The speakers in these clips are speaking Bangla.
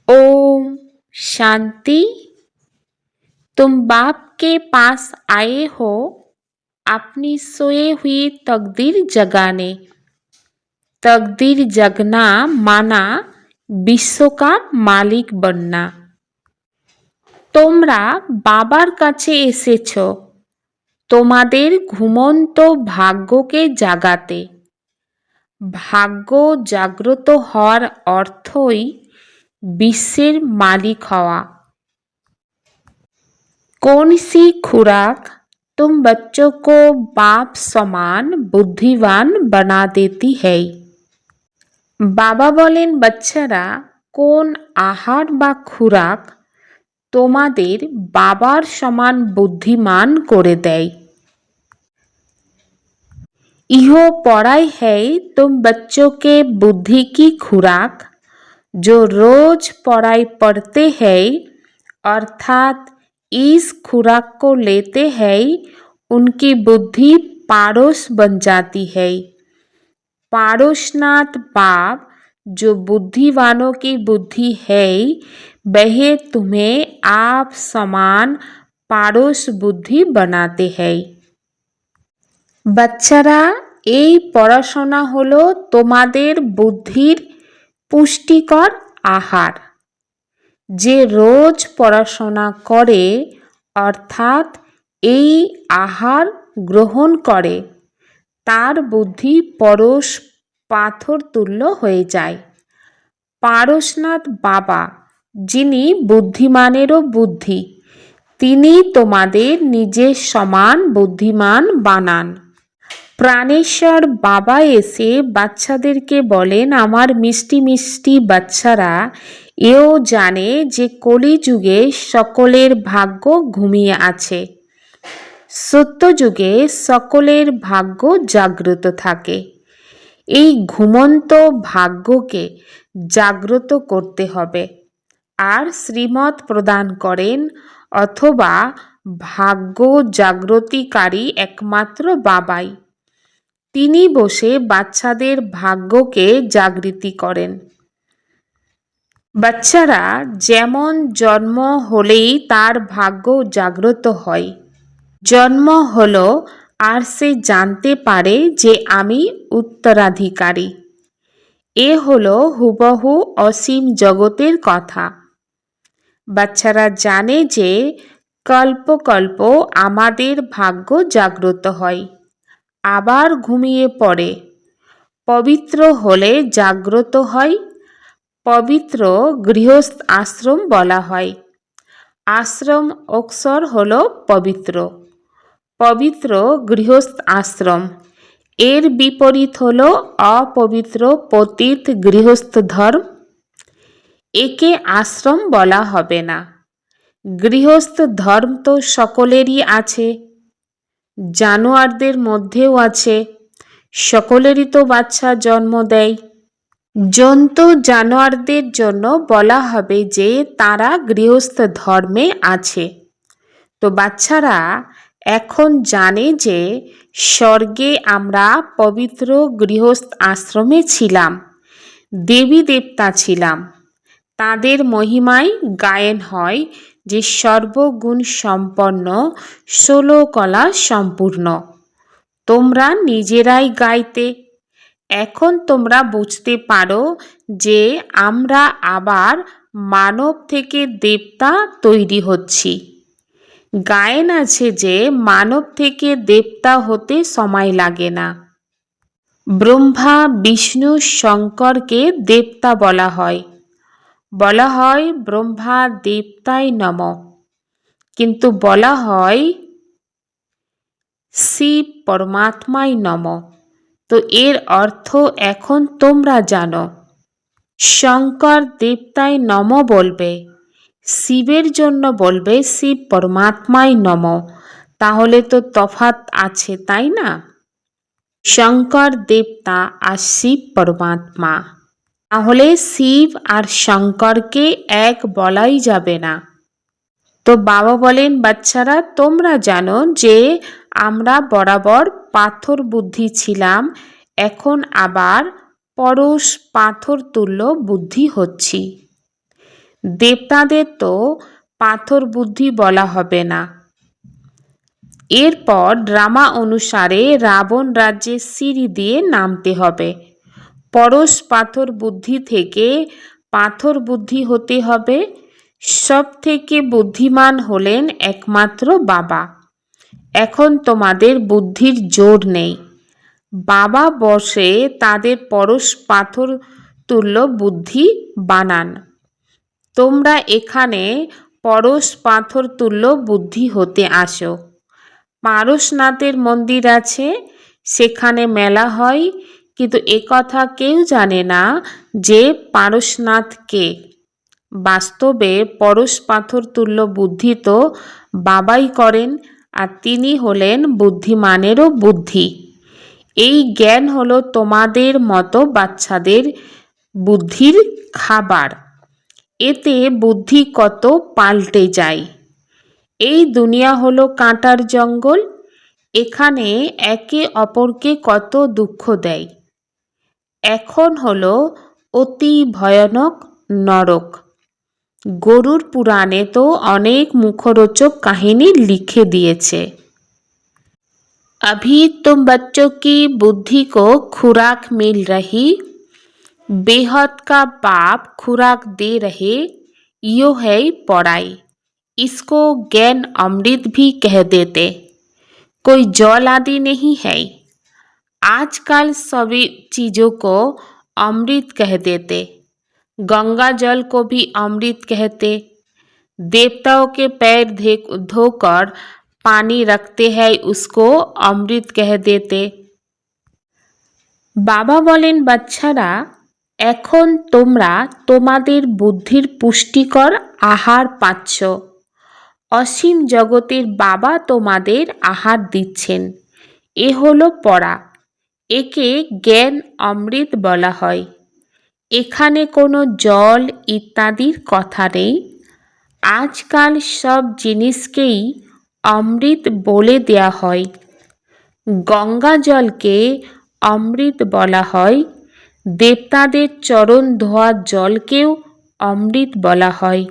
ओम शांति। तुम बाप के पास आए हो अपनी सोए हुई तकदीर जगाने। तकदीर जगना माना विश्व का मालिक बनना। তোমরা বাবার কাছে এসেছো তোমাদের ঘুমন্ত ভাগ্যকে জাগাতে। ভাগ্য জাগ্রত হওয়ার অর্থই বিশ্বের মালিক হওয়া। कौन सी खुराक तुम बच्चों को बाप समान बुद्धिमान बना देती है। বাবা বলেন বাচ্চারা কোন আহার বা খুরাক তোমাদের বাবার সমান বুদ্ধিমান করে দেয়। इहो पढ़ाई है तुम बच्चों के बुद्धि की खुराक जो रोज पढ़ाई पढ़ते हैं अर्थात इस खुराक को लेते हैं उनकी बुद्धि पारस बन जाती है। पारसनाथ बाप जो बुद्धिवानों की बुद्धि है वह तुम्हें आप समान पारस बुद्धि बनाते हैं। বাচ্চারা এই পড়াশোনা হলো তোমাদের বুদ্ধির পুষ্টিকর আহার। যে রোজ পড়াশোনা করে অর্থাৎ এই আহার গ্রহণ করে তার বুদ্ধি পরশ পাথর তুল্য হয়ে যায়। পারসনাথ বাবা যিনি বুদ্ধিমানেরও বুদ্ধি তিনি তোমাদের নিজের সমান বুদ্ধিমান বানান। প্রাণেশ্বর বাবা এসে বাচ্চাদেরকে বলেন আমার মিষ্টি মিষ্টি বাচ্চারা এও জানে যে কলিযুগে সকলের ভাগ্য ঘুমিয়ে আছে। সত্যযুগে সকলের ভাগ্য জাগ্রত থাকে। এই ঘুমন্ত ভাগ্যকে জাগ্রত করতে হবে আর শ্রীমত প্রদান করেন অথবা ভাগ্য জাগ্রতিকারী একমাত্র বাবাই। তিনি বসে বাচ্চাদের ভাগ্যকে জাগৃতি করেন। বাচ্চারা যেমন জন্ম হলেই তার ভাগ্য জাগ্রত হয়। জন্ম হলো আর সে জানতে পারে যে আমি উত্তরাধিকারী। এ হলো হুবহু অসীম জগতের কথা। বাচ্চারা জানে যে কল্প কল্প আমাদের ভাগ্য জাগ্রত হয় আবার ঘুমিয়ে পড়ে। পবিত্র হলে জাগ্রত হয়। পবিত্র গৃহস্থ আশ্রম বলা হয়। আশ্রম অক্ষর হলো পবিত্র। পবিত্র গৃহস্থ আশ্রম এর বিপরীত হলো অপবিত্র পতিত গৃহস্থ ধর্ম। একে আশ্রম বলা হবে না। গৃহস্থ ধর্ম তো সকলেরই আছে, জানোয়ারদের মধ্যেও আছে। সকলেরই তো বাচ্চা জন্ম দেয়। জন্তু জানোয়ারদের জন্য বলা হবে যে তারা গৃহস্থ ধর্মে আছে। তো বাচ্চারা এখন জানে যে স্বর্গে আমরা পবিত্র গৃহস্থ আশ্রমে ছিলাম, দেবী দেবতা ছিলাম। তাদের মহিমায় গায়েন হয় যে সর্বগুণ সম্পন্ন 16 কলা সম্পূর্ণ। তোমরা নিজেরাই গাইতে। এখন তোমরা বুঝতে পারো যে আমরা আবার মানব থেকে দেবতা তৈরি হচ্ছি। গায়েন আছে যে মানব থেকে দেবতা হতে সময় লাগে না। ব্রহ্মা বিষ্ণু শঙ্করকে দেবতা বলা হয়। বলা হয় ব্রহ্মা দেবতায় নমঃ, কিন্তু বলা হয় শিব পরমাত্মায় নমঃ। তো এর অর্থ এখন তোমরা জানো। শঙ্কর দেবতায় নমঃ বলবে, শিবের জন্য বলবে শিব পরমাত্মায় নমঃ। তাহলে তো তফাৎ আছে, তাই না? শঙ্কর দেবতা আর শিব পরমাত্মা, তাহলে শিব আর শঙ্করকে এক বলাই যাবে না। তো বাবা বলেন বাচ্চারা তোমরা জানো যে আমরা বরাবর পাথর বুদ্ধি ছিলাম, এখন আবার পরশ পাথর তুল্য বুদ্ধি হচ্ছি। দেবতাদের তো পাথর বুদ্ধি বলা হবে না। এরপর ড্রামা অনুসারে রাবণ রাজ্যের সিঁড়ি দিয়ে নামতে হবে। পরশ পাথর বুদ্ধি থেকে পাথর বুদ্ধি হতে হবে। সব থেকে বুদ্ধিমান হলেন একমাত্র বাবা। এখন তোমাদের বুদ্ধির জোর নেই। বাবা বসে তাদের পরশ পাথর তুল্য বুদ্ধি বানান। তোমরা এখানে পরশ পাথর তুল্য বুদ্ধি হতে আসো। পারশনাথের মন্দির আছে, সেখানে মেলা হয়, কিন্তু একথা কেউ জানে না যে পারশনাথ কে। বাস্তবে পরশ পাথর তুল্য বুদ্ধি তো বাবাই করেন, আর তিনি হলেন বুদ্ধিমানেরও বুদ্ধি। এই জ্ঞান হলো তোমাদের মতো বাচ্চাদের বুদ্ধির খাবার। এতে বুদ্ধি কত পাল্টে যায়। এই দুনিয়া হলো কাঁটার জঙ্গল, এখানে একে অপরকে কত দুঃখ দেয়। এখন হলো অতি ভয়ানক নরক। গরুর পুরাণে তো অনেক মুখরোচক কাহিনী লিখে দিয়েছে। अभी तुम बच्चों की बुद्धि को खुराक मिल रही, बेहद का बाप खुराक दे रहे, यो है पढ़ाई। इसको ज्ञान अमृत भी कह देते, कोई जल आदि नहीं है। आजकल सभी चीज़ों को अमृत कह देते, गंगा जल को भी अमृत कहते, देवताओं के पैर धोकर पानी रखते हैं उसको अमृत कह देते। বাবা বলেন, বাচ্চারা, এখন তোমরা তোমাদের বুদ্ধির পুষ্টিকর আহার পাচ্ছ। অসীম জগতের বাবা তোমাদের আহার দিচ্ছেন। এ হলো পড়া, একে জ্ঞান অমৃত বলা হয়। এখানে কোনো জল ইত্যাদির কথা নেই। আজকাল সব জিনিসকেই অমৃত বলে দেয়া হয়। গঙ্গা জলকে অমৃত বলা হয়, দেবতাদের চরণ ধোয়া জলকেও অমৃত বলা হয়।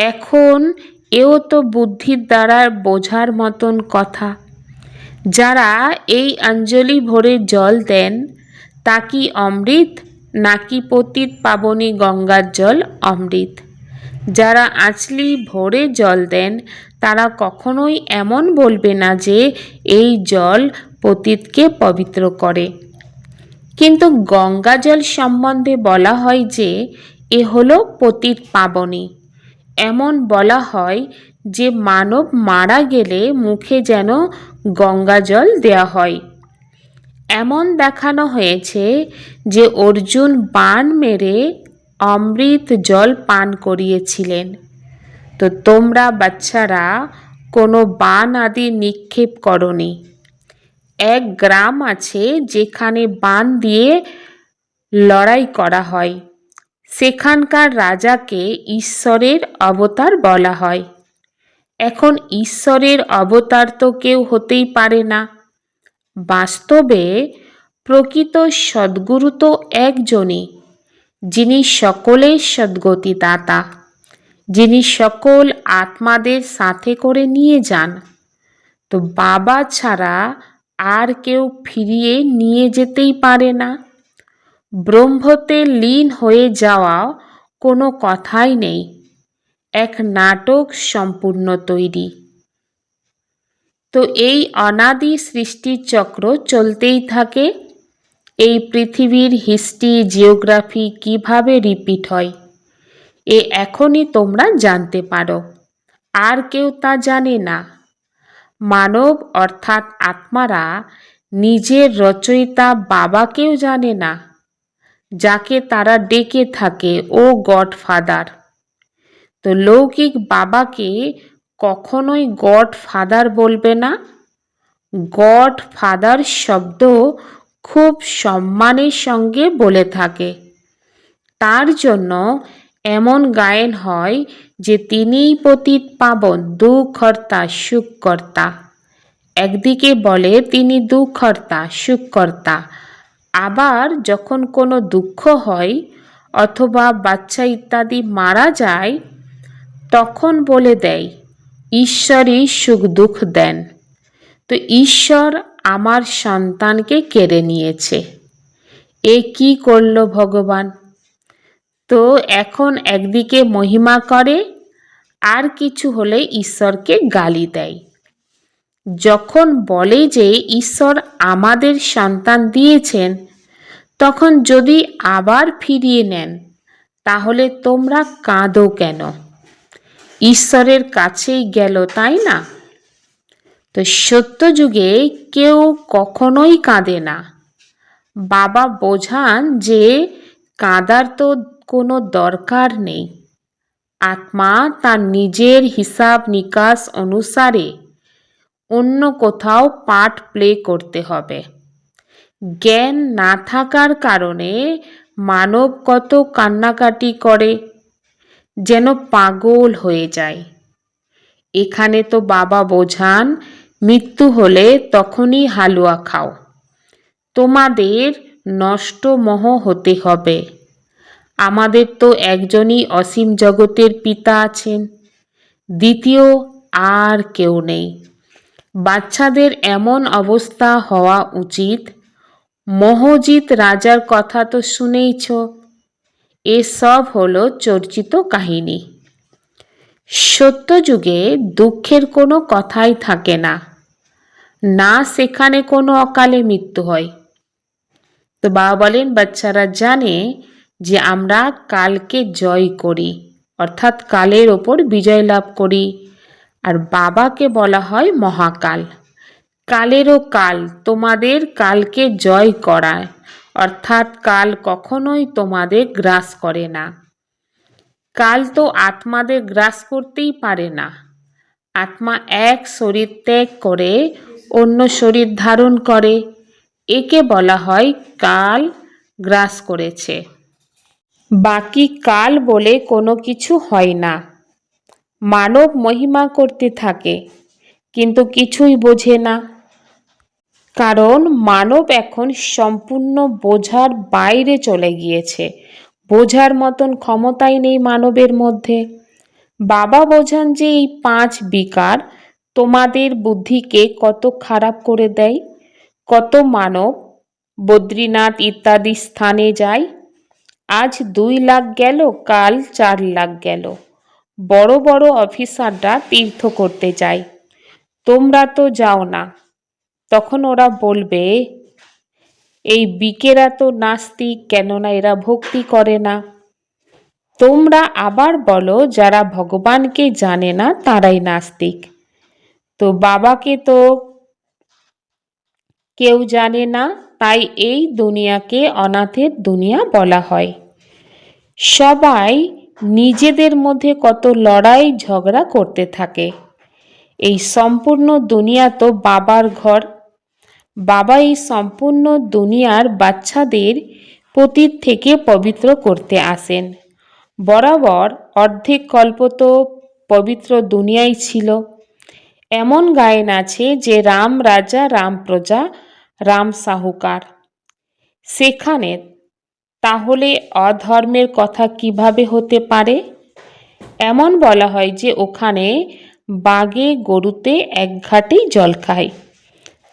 এখন এও তো বুদ্ধির দ্বারা বোঝার মতন কথা। যারা এই অঞ্জলি ভরে জল দেন তা কি অমৃত, নাকি পতিত পাবনী গঙ্গার জল অমৃত? যারা আঁচলি ভরে জল দেন তারা কখনোই এমন বলবে না যে এই জল পতিতকে পবিত্র করে। কিন্তু গঙ্গা জল সম্বন্ধে বলা হয় যে এ হলো পতিত পাবনী। এমন বলা হয় যে মানব মারা গেলে মুখে যেন গঙ্গা জল দেয়া হয়। এমন দেখানো হয়েছে যে অর্জুন বাণ মেরে অমৃত জল পান করিয়েছিলেন। তো তোমরা বাচ্চারা কোনো বাণ আদি নিক্ষেপ করনি। এক গ্রাম আছে যেখানে বাণ দিয়ে লড়াই করা হয়। সেখানকার রাজাকে ঈশ্বরের অবতার বলা হয়। এখন ঈশ্বরের অবতার তো কেউ হতেই পারে না। বাস্তবে প্রকৃত সদ্গুরু তো একজনই, যিনি সকলের সদ্গতি দাতা, যিনি সকল আত্মাদের সাথে করে নিয়ে যান। তো বাবা ছাড়া আর কেউ ফিরিয়ে নিয়ে যেতেই পারে না। ব্রহ্মতে লীন হয়ে যাওয়া কোনো কথাই নেই, এক নাটক সম্পূর্ণ তৈরি। তো এই অনাদি সৃষ্টির চক্র চলতেই থাকে। এই পৃথিবীর হিস্ট্রি জিওগ্রাফি কিভাবে রিপিট হয় এ এখনই তোমরা জানতে পারো, আর কেউ তা জানে না। মানব অর্থাৎ আত্মারা নিজের রচয়িতা বাবাকেও জানে না, যাকে তারা ডেকে থাকে ও গডফাদার। তো লৌকিক বাবাকে কখনোই গডফাদার বলবে না। গডফাদার শব্দ খুব সম্মানের সঙ্গে বলে থাকে। তার জন্য এমন গায়েন হয় যে তিনিই পতিত পাবন, দুঃখহর্তা, সুখকর্তা। একদিকে বলে তিনি দুঃখহর্তা, সুখকর্তা, আবার যখন কোনো দুঃখ হয় অথবা বাচ্চা ইত্যাদি মারা যায়, তখন বলে দেয় ঈশ্বরই সুখ দুঃখ দেন। তো ঈশ্বর আমার সন্তানকে কেড়ে নিয়েছে, এ কি করল ভগবান। তো এখন একদিকে মহিমা করে, আর কিছু হলে ঈশ্বরকে গালি দেয়। যখন বলে যে ঈশ্বর আমাদের সন্তান দিয়েছেন, তখন যদি আবার ফিরিয়ে নেন, তাহলে তোমরা কাঁদো কেন? ঈশ্বরের কাছেই গেল, তাই না? তো সত্যযুগে কেউ কখনোই কাঁদে না। বাবা বোঝান যে কাঁদার তো কোনো দরকার নেই। আত্মা তার নিজের হিসাব নিকাশ অনুসারে অন্য কোথাও পার্ট প্লে করতে হবে। জ্ঞান না থাকার কারণে মানব কত কান্নাকাটি করে, যেন পাগল হয়ে যায়। এখানে তো বাবা বোঝান, মৃত্যু হলে তখনই হালুয়া খাও। তোমাদের নষ্ট মোহ হতে হবে। আমাদের তো একজনই অসীম জগতের পিতা আছেন, দ্বিতীয় আর কেউ নেই। বাচ্চাদের এমন অবস্থা হওয়া উচিত। মোহজিৎ রাজার কথা তো শুনেইছ। এসব হলো চর্চিত কাহিনী। সত্যযুগে দুঃখের কোনো কথাই থাকে না, না সেখানে কোনো অকালে মৃত্যু হয়। তো বাবা বলেন, বাচ্চারা জানে যে আমরা কালকে জয় করি, অর্থাৎ কালের ওপর বিজয় লাভ করি। আর বাবাকে বলা হয় মহাকাল। কালেরও কাল তোমাদের কালকে জয় করায়, অর্থাৎ কাল কখনোই তোমাদের গ্রাস করে না। কাল তো আত্মাদের গ্রাস করতেই পারে না। আত্মা এক শরীর ত্যাগ করে অন্য শরীর ধারণ করে, একে বলা হয় কাল গ্রাস করেছে। বাকি কাল বলে কোনো কিছু হয় না। মানব মহিমা করতে থাকে, কিন্তু কিছুই বোঝে না। কারণ মানব এখন সম্পূর্ণ বোঝার বাইরে চলে গিয়েছে। বোঝার মতন ক্ষমতাই নেই মানবের মধ্যে। বাবা বোঝান যে এই 5 বিকার তোমাদের বুদ্ধিকে কত খারাপ করে দেয়। কত মানব বদ্রীনাথ ইত্যাদি স্থানে যায়। আজ 2 লাখ গেল, কাল 4 লাখ গেল। বড় বড় অফিসাররা তীর্থ করতে যায়, তোমরা তো যাও না। তখন ওরা বলবে, এই বিকেরা তো নাস্তিক, কেননা এরা ভক্তি করে না। তোমরা আবার বলো যারা ভগবানকে জানে না তারাই নাস্তিক। তো বাবাকে তো কেউ জানে না, তাই এই দুনিয়াকে অনাথের দুনিয়া বলা হয়। সবাই নিজেদের মধ্যে কত লড়াই ঝগড়া করতে থাকে। এই সম্পূর্ণ দুনিয়া তো বাবার ঘর। বাবা এই সম্পূর্ণ দুনিয়ার বাচ্চাদের পতীত থেকে পবিত্র করতে আসেন। বরাবর অর্ধেক কল্প তো পবিত্র দুনিয়াই ছিল। এমন গায়েন আছে যে রাম রাজা, রাম প্রজা, রাম সাহুকার। সেখানে তাহলে অধর্মের কথা কিভাবে হতে পারে? এমন বলা হয় যে ওখানে বাঘে গরুতে এক ঘাটেই জল খায়।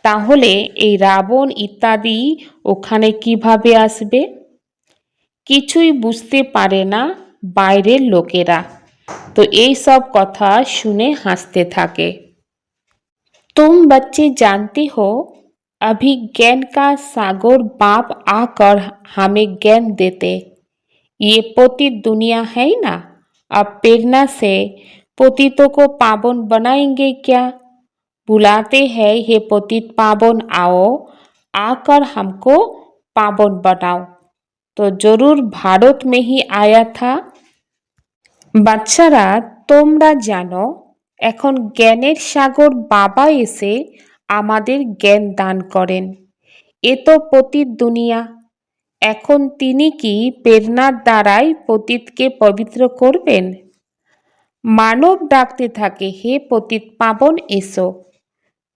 তাহলে এই রাবণ ইত্যাদি ওখানে কিভাবে আসবে? কিছুই বুঝতে পারে না বাইরের লোকেরা। তো এই সব কথা শুনে হাসতে থাকে। तुम बच्चे जानते हो, अभी ज्ञान का सागर बाप आकर हमें ज्ञान देते। ये पतित दुनिया है ना, अब प्रेरणा से पतितों को पावन बनाएंगे क्या? बुलाते हैं, हे पतित पावन आओ, आकर हमको पावन बनाओ। तो जरूर भारत में ही आया था। বাচ্চারা তোমরা জানো, এখন জ্ঞানের সাগর বাবা এসে আমাদের জ্ঞান দান করেন। এ তো পতিত দুনিয়া। এখন তিনি কি প্রেরণার দ্বারাই পতিতকে পবিত্র করবেন? মানব ডাকতে থাকে, হে পতিত পাবন এসো,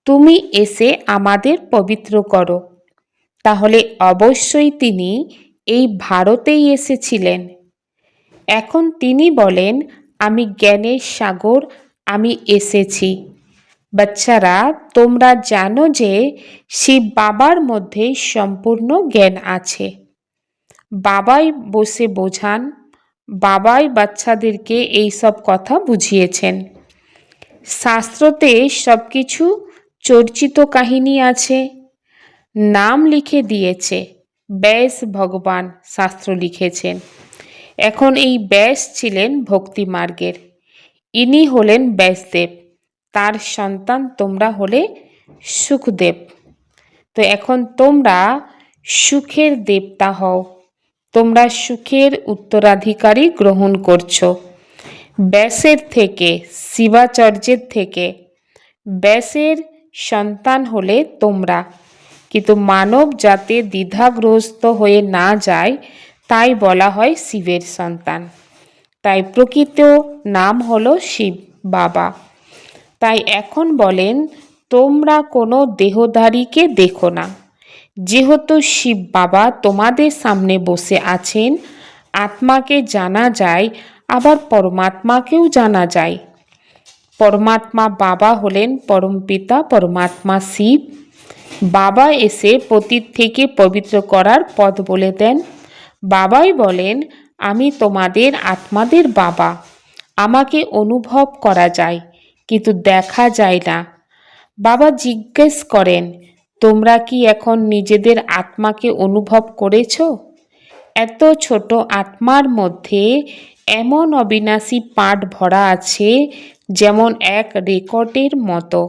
তুমি এসে আমাদের পবিত্র করো। তাহলে অবশ্যই তিনি এই ভারতেই এসেছিলেন। এখন তিনি বলেন, আমি জ্ঞানের সাগর, আমি এসেছি। বাচ্চারা, তোমরা জানো যে শিব বাবার মধ্যেই সম্পূর্ণ জ্ঞান আছে। বাবাই বসে বোঝান, বাবাই বাচ্চাদেরকে এই সব কথা বুঝিয়েছেন। শাস্ত্রতে সব কিছু চর্চিত কাহিনী আছে, নাম লিখে দিয়েছে। ব্যাস ভগবান শাস্ত্র লিখেছেন। এখন এই ব্যাস ছিলেন ভক্তি মার্গের, ইনি হলেন ব্যাসদেব, তার সন্তান তোমরা হলে সুখদেব। তো এখন তোমরা সুখের দেবতা হও, তোমরা সুখের উত্তরাধিকারী গ্রহণ করছো ব্যাসের থেকে, শিবাচার্যের থেকে। ব্যাসের সন্তান হলে তোমরা, কিন্তু মানব যাতে দ্বিধাগ্রস্ত হয়ে না যায় তাই বলা হয় শিবের সন্তান। তাই প্রকৃত নাম হলো শিব বাবা। তাই এখন বলেন, তোমরা কোনো দেহধারীকে দেখো না, যেহেতু শিব বাবা তোমাদের সামনে বসে আছেন। আত্মাকে জানা যায়, আবার পরমাত্মাকেও জানা যায়। পরমাত্মা বাবা হলেন পরমপিতা পরমাত্মা শিব। বাবা এসে পতিত থেকে পবিত্র করার পথ বলে দেন। বাবাই বলেন, আমি তোমাদের আত্মাদের বাবা, আমাকে অনুভব করা যায় কিন্তু দেখা যায় না। বাবা জিজ্ঞেস করেন, তোমরা কি এখন নিজেদের আত্মাকে অনুভব করেছ? এত ছোট আত্মার মধ্যে এমন অবিনাশী পাঠ ভরা আছে, যেমন এক রেকর্ডের মতো।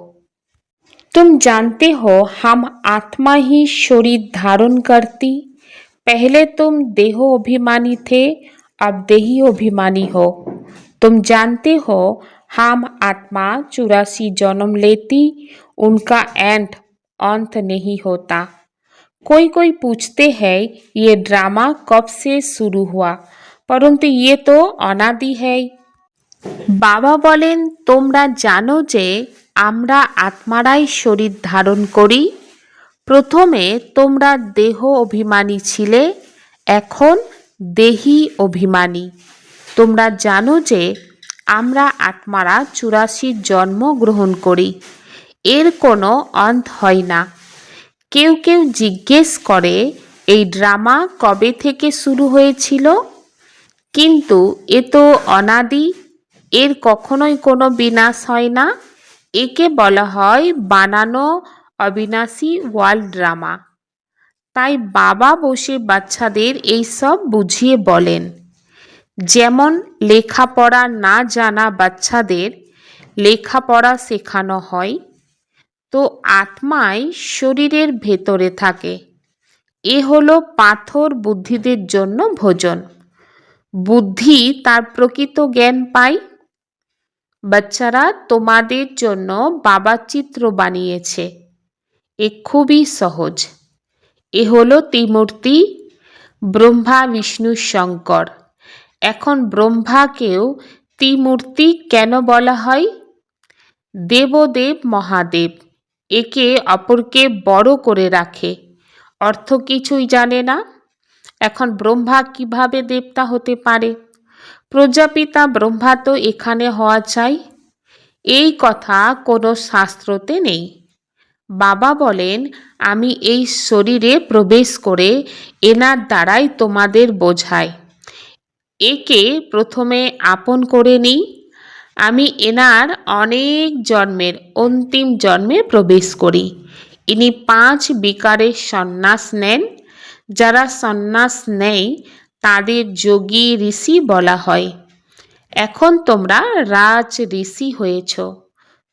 तुम जानते हो हम आत्मा ही शरीर धारण करती। पहले तुम देहो अभिमानी थे, अब देही अभिमानी हो। तुम जानते हो हम आत्मा 84 जन्म लेती, उनका अंत नहीं होता। कोई कोई पूछते हैं ये ड्रामा कब से शुरू हुआ, परंतु ये तो अनादि है। বাবা বলেন, তোমরা জানো যে আমরা আত্মারাই শরীর ধারণ করি। প্রথমে তোমরা দেহ অভিমানী ছিলে, এখন দেহি অভিমানী। তোমরা জানো যে আমরা আত্মারা 84 জন্ম গ্রহণ করি, এর কোনো অন্ত হয় না। কেউ কেউ জিজ্ঞেস করে এই ড্রামা কবে থেকে শুরু হয়েছিল, কিন্তু এ তো অনাদি, এর কখনোই কোনো বিনাশ হয় না। একে বলা হয় বানানো অবিনাশী ওয়ার্ল্ড ড্রামা। তাই বাবা বসে বাচ্চাদের এইসব বুঝিয়ে বলেন। যেমন লেখাপড়া না জানা বাচ্চাদের লেখাপড়া শেখানো হয়, তো আত্মাই শরীরের ভেতরে থাকে। এ হলো পাথর বুদ্ধিদের জন্য ভোজন। বুদ্ধি তার প্রকৃত জ্ঞান পায়। বাচ্চারা, তোমাদের জন্য বাবা চিত্র বানিয়েছে, এ খুবই সহজ। এ হলো ত্রিমূর্তি, ব্রহ্মা বিষ্ণু শঙ্কর। এখন ব্রহ্মাকেও ত্রিমূর্তি কেন বলা হয়? দেবদেব মহাদেব একে অপরকে বড় করে রাখে, অর্থ কিছুই জানে না। এখন ব্রহ্মা কিভাবে দেবতা হতে পারে? প্রজাপিতা ব্রহ্মা তো এখানে হওয়া চাই, এই কথা কোনো শাস্ত্রতে নেই। বাবা বলেন, আমি এই শরীরে প্রবেশ করে এনার দ্বারাই তোমাদের বোঝাই। একে প্রথমে আপন করে নিই। আমি এনার অনেক জন্মের অন্তিম জন্মে প্রবেশ করি। ইনি 5 বিকারের সন্ন্যাস নেন। যারা সন্ন্যাস নেয় তাদের যোগী ঋষি বলা হয়। এখন তোমরা রাজ ঋষি হয়েছ।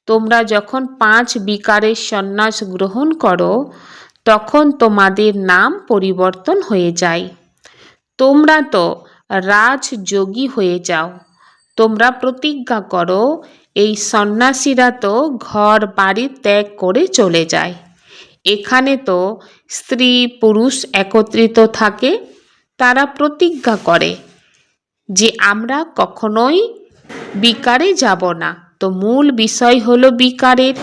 তোমরা যখন 5 বিকারের সন্ন্যাস গ্রহণ করো, তখন তোমাদের নাম পরিবর্তন হয়ে যায়। তোমরা তো রাজযোগী হয়ে যাও। তোমরা প্রতিজ্ঞা করো, এই সন্ন্যাসীরা তো ঘর বাড়ি ত্যাগ করে চলে যায়। এখানে তো স্ত্রী পুরুষ একত্রিত থাকে। তারা প্রতিজ্ঞা করে যে আমরা কখনোই বিকারে যাব না। তো মূল বিষয় হলো বিকারের।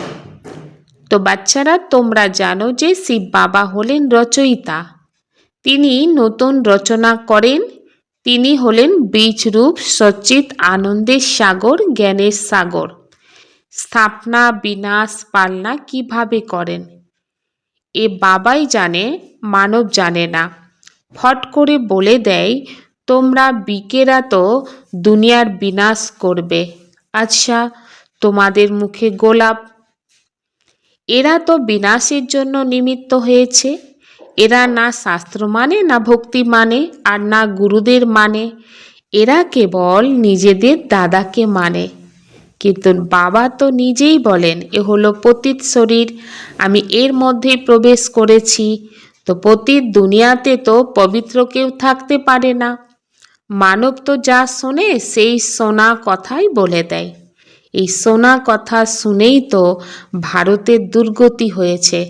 তো বাচ্চারা, তোমরা জানো যে শিব বাবা হলেন রচয়িতা। তিনি নতুন রচনা করেন। তিনি হলেন বীজরূপ সচ্চিত আনন্দের সাগর, জ্ঞানের সাগর। স্থাপনা বিনাশ পালনা কিভাবে করেন এ বাবাই জানে, মানব জানে না। ফট করে বলে দেয়, তোমরা বিকেরা তো দুনিয়ার বিনাশ করবে। আচ্ছা, তোমাদের মুখে গোলাপ। এরা তো বিনাশের জন্য নিমিত্ত হয়েছে। এরা না শাস্ত্র মানে, না ভক্তি মানে, আর না গুরুদের মানে। এরা কেবল নিজেদের দাদাকে মানে। কিন্তু বাবা তো নিজেই বলেন, এ হলো পতিত শরীর, আমি এর মধ্যেই প্রবেশ করেছি। তো পতিত দুনিয়াতে তো পবিত্র কেউ থাকতে পারে না। মানব তো যা শোনে সেই শোনা কথাই বলে দেয়। এই শোনা কথা শুনেই তো ভারতের দুর্গতি হয়েছে।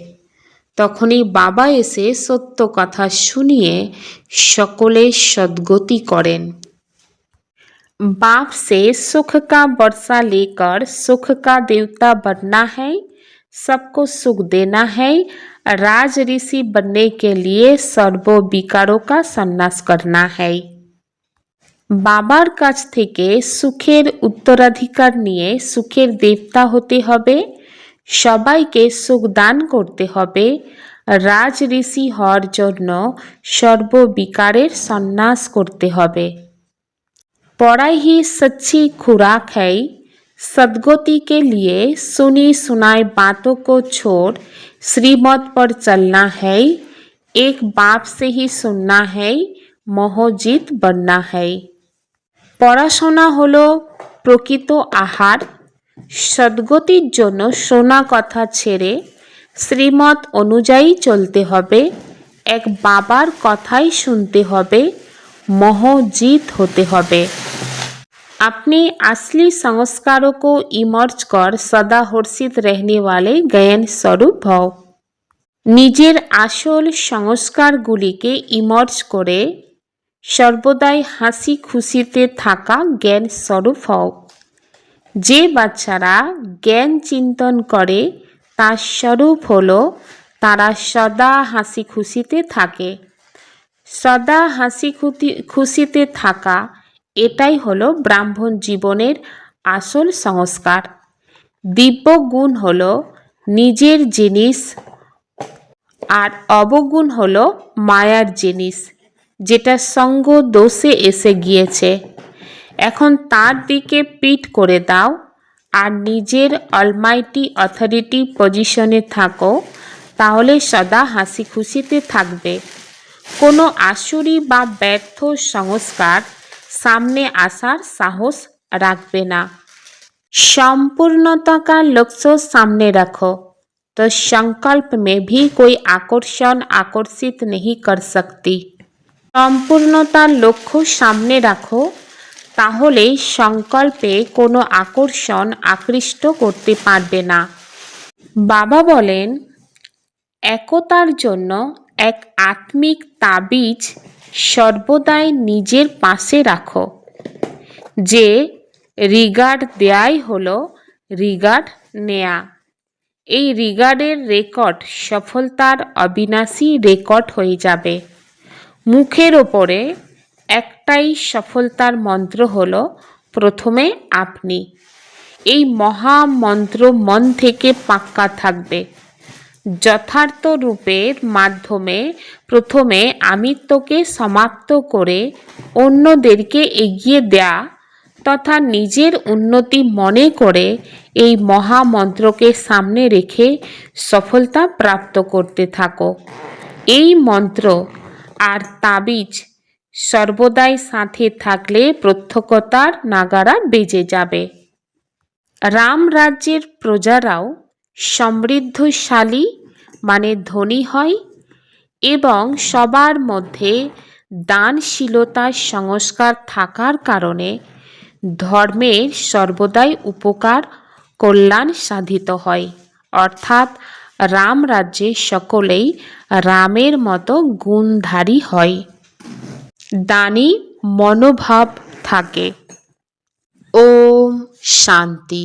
তখনই বাবা এসে সত্য কথা শুনিয়ে সকলের সদ্গতি করেন। बाप से सुख का वर्षा लेकर सुख का देवता बनना है, सबको सुख देना है। राज ऋषि बनने के लिए सर्व विकारों का सन्यास करना है। বাবার কাছ থেকে সুখের উত্তরাধিকার নিয়ে সুখের দেবতা হতে হবে, সবাইকে সুখ দান করতে হবে। রাজ ঋষি হওয়ার জন্য সর্ববিকারের সন্ন্যাস করতে হবে। पढ़ाई ही सच्ची खुराक है। सद्गति के लिए सुनी सुनाई बातों को छोड़ श्रीमत पर चलना है। एक बाप से ही सुनना है, मोहजित बनना है। পড়াশোনা হলো প্রকৃত আহার। সদ্গতির জন্য শোনা কথা ছেড়ে শ্রীমত অনুযায়ী চলতে হবে। এক বাবার কথাই শুনতে হবে, मोहजीत होते হবে। अपने असली संस्कारों को इमर्ज कर सदा हर्षित रहने वाले ज्ञान स्वरूप হও। নিজের আসল সংস্কারগুলিকে ইমার্জ করে সর্বদাই হাসি খুশিতে থাকা জ্ঞান স্বরূপ হও। যে বাচ্চারা জ্ঞান চিন্তন করে তার স্বরূপ হলো তারা সদা হাসি খুশিতে থাকে। সদা হাসি খুশিতে থাকা, এটাই হলো ব্রাহ্মণ জীবনের আসল সংস্কার। দিব্য গুণ হলো নিজের জিনিস, আর অবগুণ হলো মায়ার জিনিস, যেটা সঙ্গ দোষে এসে গিয়েছে। এখন তার দিকে পিঠ করে দাও আর নিজের অলমাইটি অথরিটি পজিশনে থাকো, তাহলে সদা হাসি খুশিতে থাকবে। কোনো আসুরি বা ব্যর্থ সংস্কার सामने आसार साहस रखबे ना। संपूर्णता का लक्ष्य सामने रखो तो संकल्प में भी कोई आकर्षण आकर्षित नहीं कर सकती। সম্পূর্ণতার লক্ষ্য সামনে রাখো, তাহলে সংকল্পে কোনো আকর্ষণ আকৃষ্ট করতে পারবে না। বাবা বলেন, একতার জন্য এক আত্মিক তাবিজ সর্বদাই নিজের পাশে রাখো। যে রিগার্ড দেয়াই হলো রিগার্ড নেয়া। এই রিগার্ডের রেকর্ড সফলতার অবিনাশী রেকর্ড হয়ে যাবে। মুখের ওপরে একটাই সফলতার মন্ত্র হলো প্রথমে আপনি। এই মহামন্ত্র মন থেকে পাক্কা থাকবে। যথার্থ রূপের মাধ্যমে প্রথমে আমিত্বকে সমাপ্ত করে অন্যদেরকে এগিয়ে দেয়া তথা নিজের উন্নতি মনে করে এই মহামন্ত্রকে সামনে রেখে সফলতা প্রাপ্ত করতে থাকো। এই মন্ত্র আর তাবিজ সর্বদাই সাথে থাকলে প্রত্যক্ষতার নাগারা বেজে যাবে। রাম রাজ্যের প্রজারাও সমৃদ্ধশালী মানে ধনী হয় এবং সবার মধ্যে দানশীলতার সংস্কার থাকার কারণে ধর্মের সর্বদাই উপকার কল্যাণ সাধিত হয়। অর্থাৎ রাম রাজ্যে সকলেই রামের মতো গুণধারী হয়, দানী মনোভাব থাকে। ওম শান্তি।